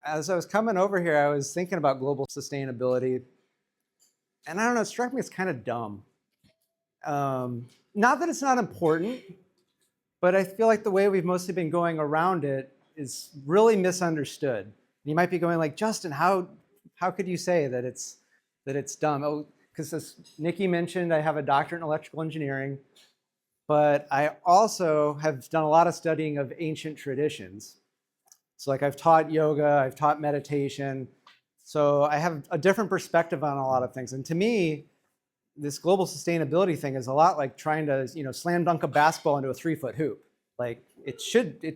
as I was coming over here, I was thinking about global sustainability, and I don't know, it struck me as kind of dumb. Not that it's not important, but I feel like the way we've mostly been going around it is really misunderstood. You might be going like, Justin, how could you say that it's dumb? Oh, because as Nikki mentioned, I have a doctorate in electrical engineering, but I also have done a lot of studying of ancient traditions. So like I've taught yoga, I've taught meditation. So I have a different perspective on a lot of things. And to me, this global sustainability thing is a lot like trying to, slam dunk a basketball into a 3-foot hoop. Like it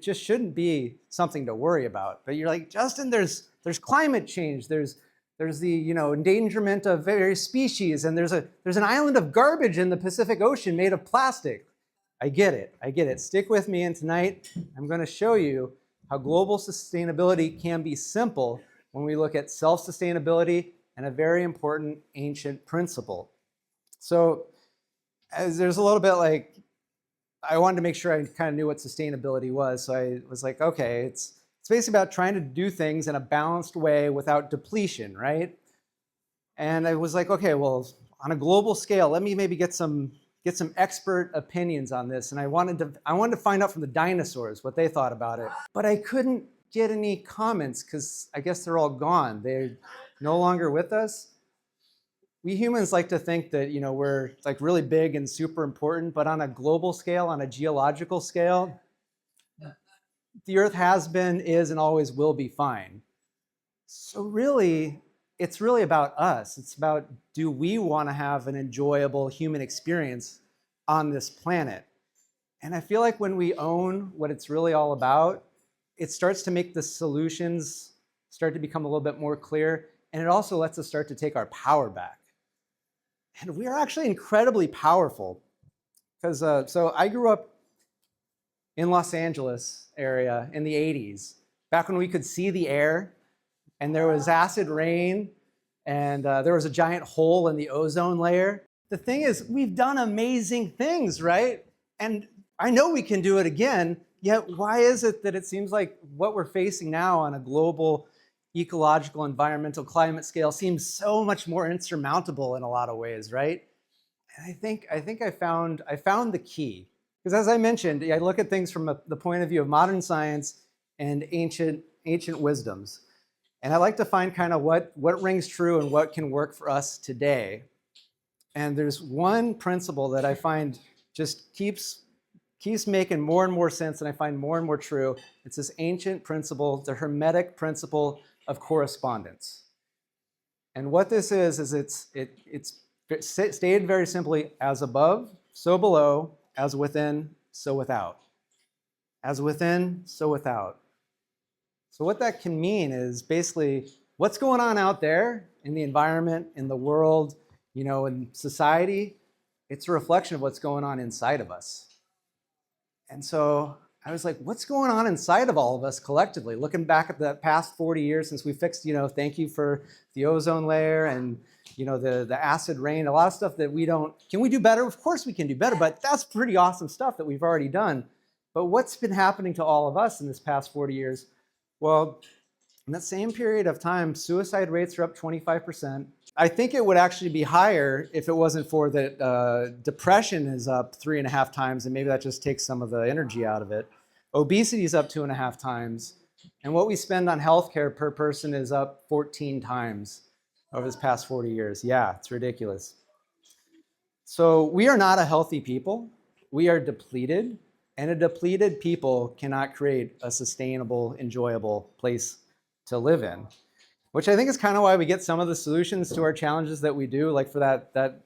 just shouldn't be something to worry about. But you're like, Justin, there's climate change, there's the endangerment of various species, and there's an island of garbage in the Pacific Ocean made of plastic. I get it. Stick with me, and tonight I'm going to show you how global sustainability can be simple when we look at self-sustainability and a very important ancient principle. So there's a little bit like, I wanted to make sure I kind of knew what sustainability was. So I was like, okay, it's basically about trying to do things in a balanced way without depletion, right? And I was like, okay, well, on a global scale, let me maybe get some expert opinions on this. And I wanted to find out from the dinosaurs what they thought about it. But I couldn't get any comments because I guess they're all gone. They're no longer with us. We humans like to think that we're like really big and super important, but on a global scale, on a geological scale, the Earth has been, is, and always will be fine. So really, it's really about us. It's about, do we want to have an enjoyable human experience on this planet? And I feel like when we own what it's really all about, it starts to make the solutions start to become a little bit more clear, and it also lets us start to take our power back. And we are actually incredibly powerful because so I grew up in Los Angeles area in the 80s, back when we could see the air and there was acid rain and there was a giant hole in the ozone layer. The thing is, we've done amazing things, right? And I know we can do it again, yet why is it that it seems like what we're facing now on a global ecological, environmental, climate scale seems so much more insurmountable in a lot of ways, right? And I think I found the key. Because as I mentioned, I look at things from the point of view of modern science and ancient wisdoms. And I like to find kind of what rings true and what can work for us today. And there's one principle that I find just keeps making more and more sense, and I find more and more true. It's this ancient principle, the Hermetic principle of correspondence. And what this is it's stated very simply: as above, so below; as within, so without. As within, so without. So what that can mean is basically what's going on out there in the environment, in the world, in society. It's a reflection of what's going on inside of us. And so I was like, what's going on inside of all of us collectively? Looking back at the past 40 years since we fixed, thank you for the ozone layer and, the acid rain, a lot of stuff that can we do better? Of course we can do better, but that's pretty awesome stuff that we've already done. But what's been happening to all of us in this past 40 years? Well, in that same period of time, suicide rates are up 25%. I think it would actually be higher if it wasn't for that depression is up 3.5 times, and maybe that just takes some of the energy out of it. Obesity is up 2.5 times, and what we spend on healthcare per person is up 14 times over this past 40 years. Yeah, it's ridiculous. So we are not a healthy people. We are depleted, and a depleted people cannot create a sustainable, enjoyable place to live in. Which I think is kind of why we get some of the solutions to our challenges that we do, like for that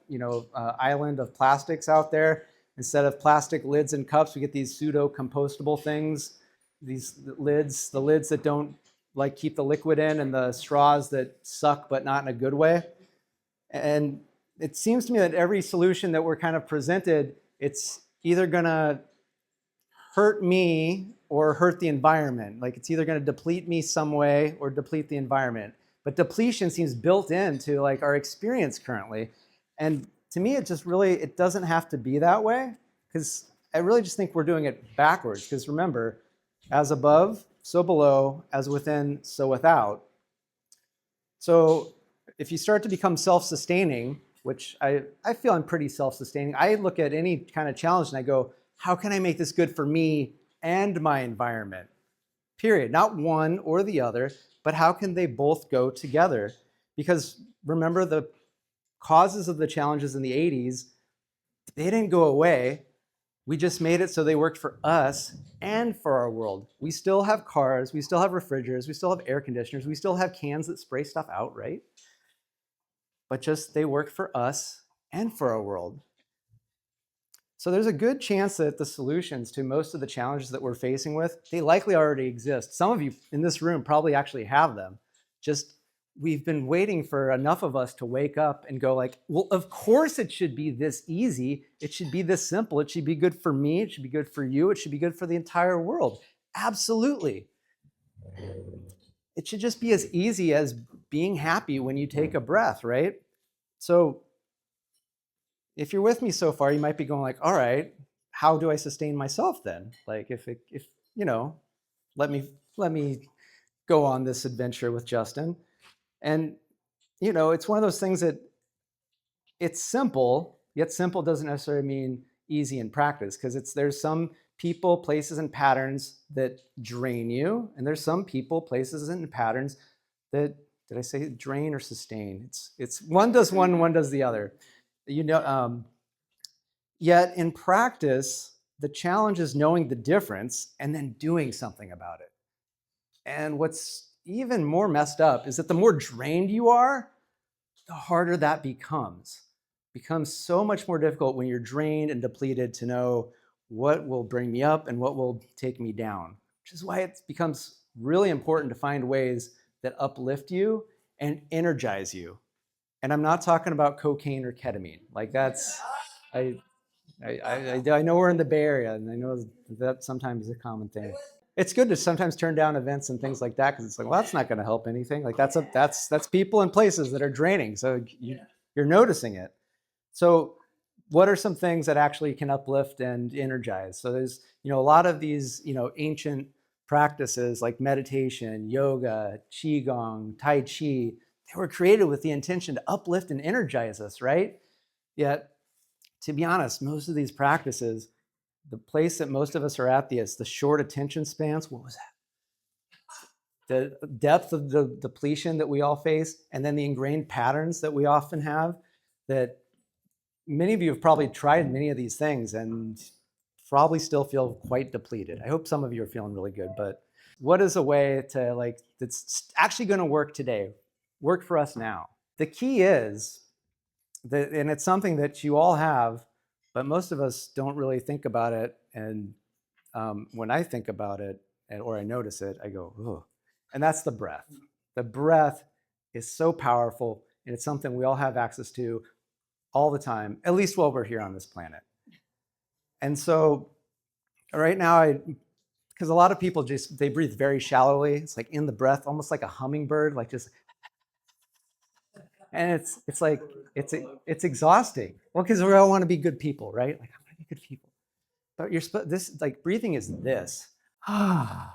island of plastics out there. Instead of plastic lids and cups, we get these pseudo-compostable things, the lids that don't like keep the liquid in, and the straws that suck but not in a good way. And it seems to me that every solution that we're kind of presented, it's either gonna hurt me or hurt the environment. Like it's either going to deplete me some way or deplete the environment. But depletion seems built into like our experience currently. And to me, it doesn't have to be that way, because I really just think we're doing it backwards. Because remember, as above, so below, as within, so without. So if you start to become self-sustaining, which I feel I'm pretty self-sustaining, I look at any kind of challenge and I go, how can I make this good for me and my environment? Period. Not one or the other, but how can they both go together? Because remember, the causes of the challenges in the 80s, they didn't go away. We just made it so they worked for us and for our world. We still have cars, we still have refrigerators, we still have air conditioners, we still have cans that spray stuff out, right? But just they work for us and for our world. So there's a good chance that the solutions to most of the challenges that we're facing with, they likely already exist. Some of you in this room probably actually have them. Just we've been waiting for enough of us to wake up and go like, well, of course it should be this easy. It should be this simple. It should be good for me. It should be good for you. It should be good for the entire world. Absolutely. It should just be as easy as being happy when you take a breath, right? So if you're with me so far, you might be going like, all right, how do I sustain myself then? Like if you know, let me go on this adventure with Justin. And you know, it's one of those things that it's simple, yet simple doesn't necessarily mean easy in practice, because there's some people, places, and patterns that drain you, and there's some people, places, and patterns that, did I say drain or sustain? It's one does one does the other. You know, yet in practice, the challenge is knowing the difference and then doing something about it. And what's even more messed up is that the more drained you are, the harder that becomes. It becomes so much more difficult when you're drained and depleted to know what will bring me up and what will take me down, which is why it becomes really important to find ways that uplift you and energize you. And I'm not talking about cocaine or ketamine. Like that's, I know we're in the Bay Area, and I know that sometimes is a common thing. It's good to sometimes turn down events and things like that, because it's like, well, that's not going to help anything. Like that's people and places that are draining, so you're noticing it. So what are some things that actually can uplift and energize? So there's a lot of these ancient practices like meditation, yoga, qigong, tai chi. They were created with the intention to uplift and energize us, right? Yet, to be honest, most of these practices, the place that most of us are at, the short attention spans, what was that? The depth of the depletion that we all face, and then the ingrained patterns that we often have, that many of you have probably tried many of these things and probably still feel quite depleted. I hope some of you are feeling really good, but what is a way to that's actually going to work today, work for us now? The key is that, and it's something that you all have, but most of us don't really think about it. And when I think about it, or I notice it, I go, oh, and that's the breath. The breath is so powerful, and it's something we all have access to all the time, at least while we're here on this planet. And so right now, because a lot of people they breathe very shallowly. It's like in the breath, almost like a hummingbird, like just, and it's like, it's exhausting. Well, because we all want to be good people, right? Like, I want to be good people. But this, like, breathing is this. And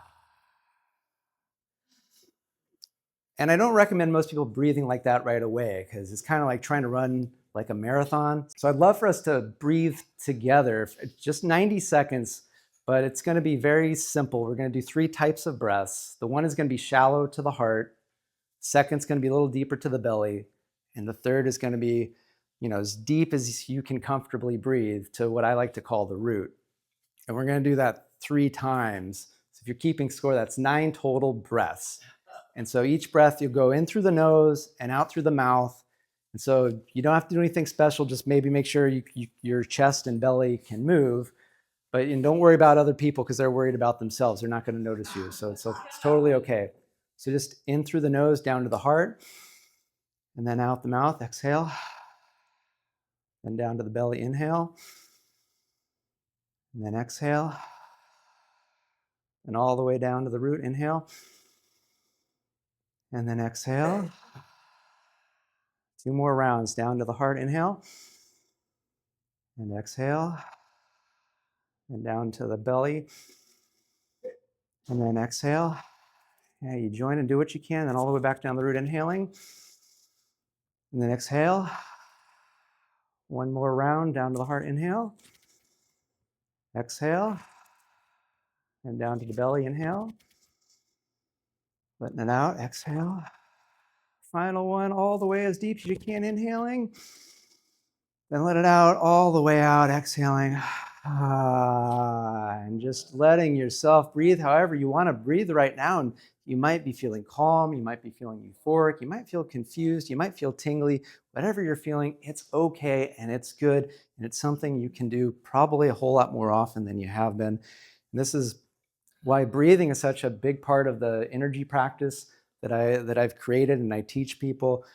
I don't recommend most people breathing like that right away, because it's kind of like trying to run like a marathon. So I'd love for us to breathe together, just 90 seconds, but it's going to be very simple. We're going to do 3 types of breaths. The one is going to be shallow to the heart. Second's going to be a little deeper to the belly. And the third is going to be, as deep as you can comfortably breathe to what I like to call the root. And we're going to do that 3 times. So if you're keeping score, that's 9 total breaths. And so each breath, you'll go in through the nose and out through the mouth. And so you don't have to do anything special. Just maybe make sure your chest and belly can move. But don't worry about other people, because they're worried about themselves. They're not going to notice you. So it's totally okay. So just in through the nose, down to the heart. And then out the mouth, exhale. Then down to the belly, inhale. And then exhale. And all the way down to the root, inhale. And then exhale. 2 more rounds down to the heart, inhale. And exhale. And down to the belly. And then exhale. Yeah, you join and do what you can, then all the way back down the root, inhaling. And then exhale. One more round down to the heart, inhale. Exhale. And down to the belly, inhale. Letting it out, exhale. Final one, all the way as deep as you can, inhaling. Then let it out, all the way out, exhaling. And just letting yourself breathe however you want to breathe right now. And you might be feeling calm, you might be feeling euphoric, you might feel confused, you might feel tingly. Whatever you're feeling, it's okay and it's good. And it's something you can do probably a whole lot more often than you have been. And this is why breathing is such a big part of the energy practice that I've created and I teach people.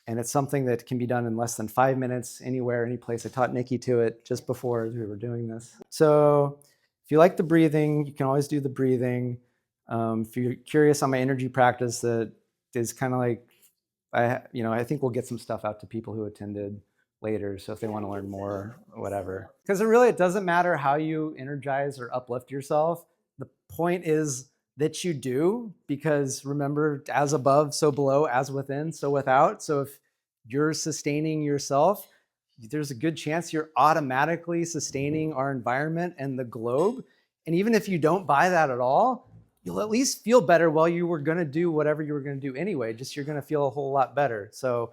And it's something that can be done in less than 5 minutes, anywhere, any place. I taught Nikki to it just before we were doing this. So if you like the breathing, you can always do the breathing. If you're curious on my energy practice, that is kind of like, I think we'll get some stuff out to people who attended later. So if they want to learn more, whatever. Because it doesn't matter how you energize or uplift yourself. The point is that you do, because remember, as above, so below, as within, so without. So if you're sustaining yourself, there's a good chance you're automatically sustaining our environment and the globe. And even if you don't buy that at all, you'll at least feel better while you were going to do whatever you were going to do anyway. Just you're going to feel a whole lot better. So,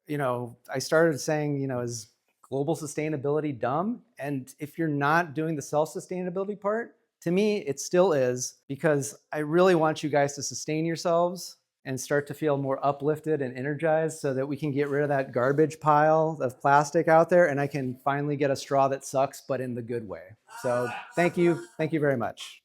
I started saying, is global sustainability dumb? And if you're not doing the self-sustainability part, to me, it still is, because I really want you guys to sustain yourselves and start to feel more uplifted and energized so that we can get rid of that garbage pile of plastic out there and I can finally get a straw that sucks, but in the good way. So thank you. Thank you very much.